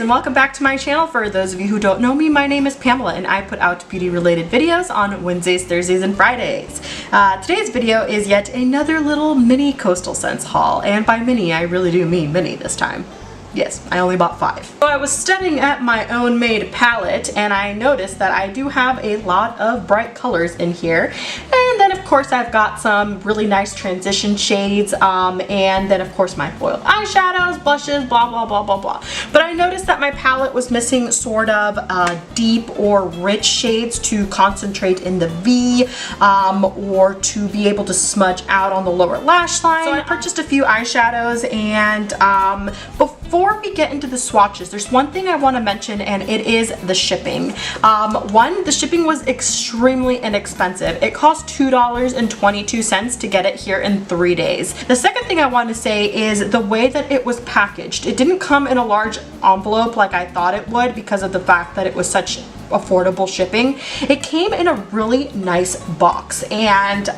and welcome back to my channel. For those of you who don't know me, my name is Pamela and I put out beauty related videos on Wednesdays, Thursdays, and Fridays. Today's video is yet another little mini Coastal Scents haul, and by mini I really do mean mini this time. Yes, I only bought 5. So I was studying at my own made palette and I noticed that I do have a lot of bright colors in here. And then of course I've got some really nice transition shades and then of course my foiled eyeshadows, blushes, blah blah blah blah blah. But I noticed that my palette was missing sort of deep or rich shades to concentrate in the V or to be able to smudge out on the lower lash line. So I purchased a few eyeshadows, and before we get into the swatches, there's one thing I want to mention, and it is the shipping. The shipping was extremely inexpensive. It cost $2.22 to get it here in 3 days. The second thing I want to say is the way that it was packaged. It didn't come in a large envelope like I thought it would because of the fact that it was such affordable shipping. It came in a really nice box, and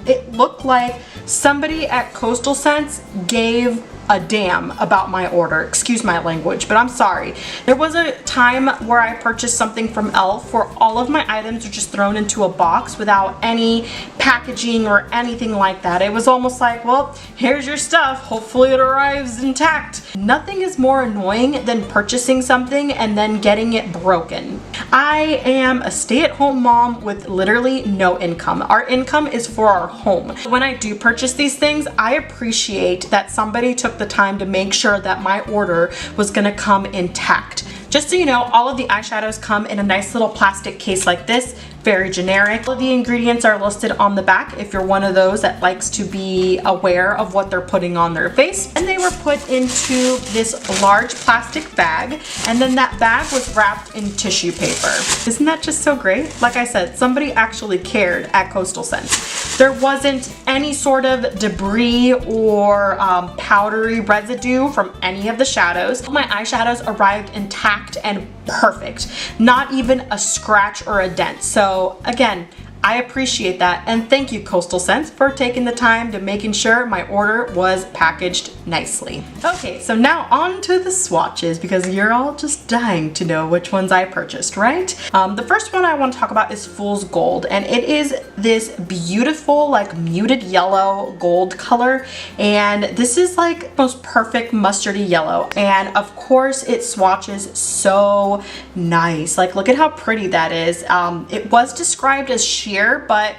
it looked like somebody at Coastal Scents gave a damn about my order. Excuse my language, but I'm sorry. There was a time where I purchased something from e.l.f. where all of my items were just thrown into a box without any packaging or anything like that. It was almost like, well, here's your stuff, hopefully it arrives intact. Nothing is more annoying than purchasing something and then getting it broken. I am a stay-at-home mom with literally no income. Our income is for our home. When I do purchase these things, I appreciate that somebody took the time to make sure that my order was gonna come intact. Just so you know, all of the eyeshadows come in a nice little plastic case like this, very generic. All of the ingredients are listed on the back if you're one of those that likes to be aware of what they're putting on their face. And they were put into this large plastic bag, and then that bag was wrapped in tissue paper. Isn't that just so great? Like I said, somebody actually cared at Coastal Scents. There wasn't any sort of debris or powdery residue from any of the shadows. My eyeshadows arrived intact and perfect. Not even a scratch or a dent. So again, I appreciate that, and thank you Coastal Scents for taking the time to making sure my order was packaged nicely. Okay, so now on to the swatches, because you're all just dying to know which ones I purchased, right? The first one I want to talk about is Fool's Gold, and it is this beautiful like muted yellow gold color, and this is like the most perfect mustardy yellow, and of course it swatches so nice. Like, look at how pretty that is. It was described as sheer, but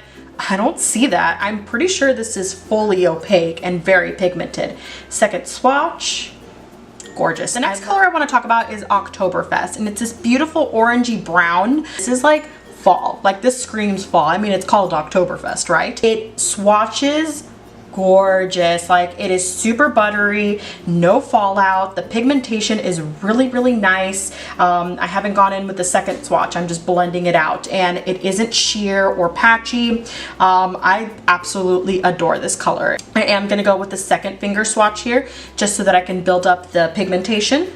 I don't see that. I'm pretty sure this is fully opaque and very pigmented. Second swatch, gorgeous. The next color I want to talk about is Oktoberfest, and it's this beautiful orangey brown. This is like fall, like this screams fall. I mean, it's called Oktoberfest, right? It swatches gorgeous. Like, it is super buttery, no fallout. The pigmentation is really nice. I haven't gone in with the second swatch. I'm just blending it out, and it isn't sheer or patchy. I absolutely adore this color. I am gonna go with the second finger swatch here just so that I can build up the pigmentation.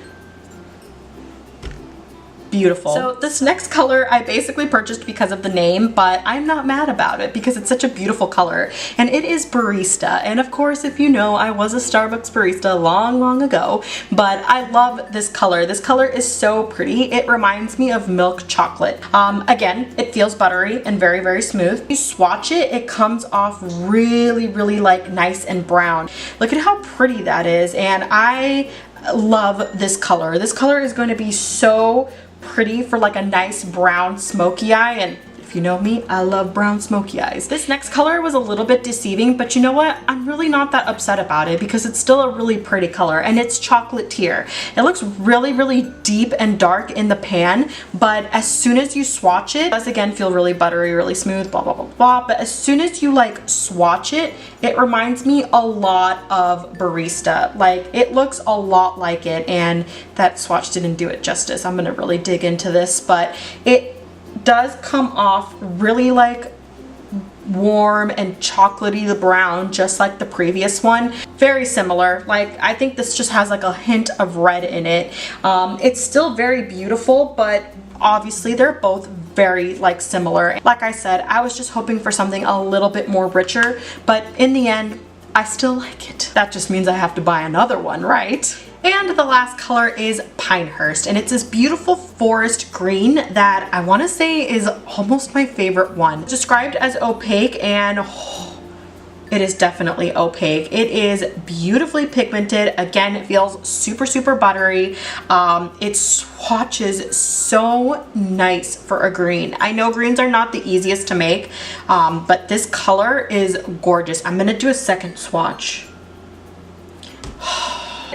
Beautiful. So this next color I basically purchased because of the name, but I'm not mad about it because it's such a beautiful color, and it is Barista. And of course, if you know, I was a Starbucks barista long ago, but I love this color. This color is so pretty. It reminds me of milk chocolate. Again, it feels buttery and very smooth. You swatch it, it comes off really like nice and brown. Look at how pretty that is, and I love this color. This color is going to be so pretty for like a nice brown smoky eye, and if you know me, I love brown smoky eyes. This next color was a little bit deceiving, but you know what? I'm really not that upset about it because it's still a really pretty color, and it's Chocolatier. It looks really deep and dark in the pan, but as soon as you swatch it, it does again feel really buttery, really smooth, blah blah, but as soon as you like swatch it, it reminds me a lot of Barista. Like, it looks a lot like it, and that swatch didn't do it justice. I'm gonna really dig into this, but it does come off really like warm and chocolatey brown, just like the previous one. Very similar. Like, I think this just has like a hint of red in it. It's still very beautiful, but obviously they're both very like similar. Like I said, I was just hoping for something a little bit more richer, but in the end I still like it. That just means I have to buy another one, right? And the last color is Pinehurst, and it's this beautiful forest green that I want to say is almost my favorite one. It's described as opaque, and it is definitely opaque. It is beautifully pigmented. Again, it feels super, super buttery. It swatches so nice for a green. I know greens are not the easiest to make, but this color is gorgeous. I'm gonna do a second swatch.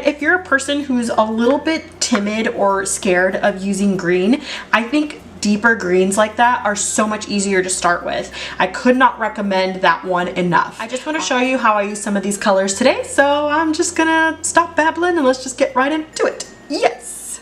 If you're a person who's a little bit timid or scared of using green, I think deeper greens like that are so much easier to start with. I could not recommend that one enough. I just want to show you how I use some of these colors today, so I'm just gonna stop babbling and let's just get right into it. Yes!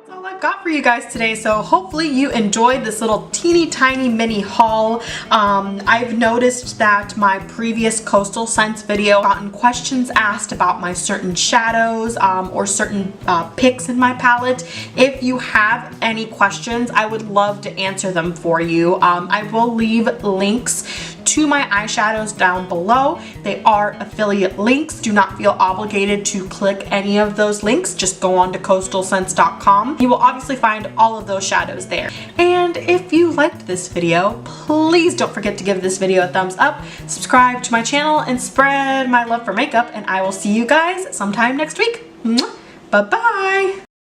That's all I've got for you guys today, so hopefully you enjoyed this little teeny tiny mini haul. I've noticed that my previous Coastal Scents video gotten questions asked about my certain shadows or certain picks in my palette. If you have any questions, I would love to answer them for you. I will leave links to my eyeshadows down below. They are affiliate links. Do not feel obligated to click any of those links. Just go on to coastalscents.com. You will obviously find all of those shadows there. And if you liked this video, please don't forget to give this video a thumbs up, subscribe to my channel, and spread my love for makeup, and I will see you guys sometime next week. Bye-bye!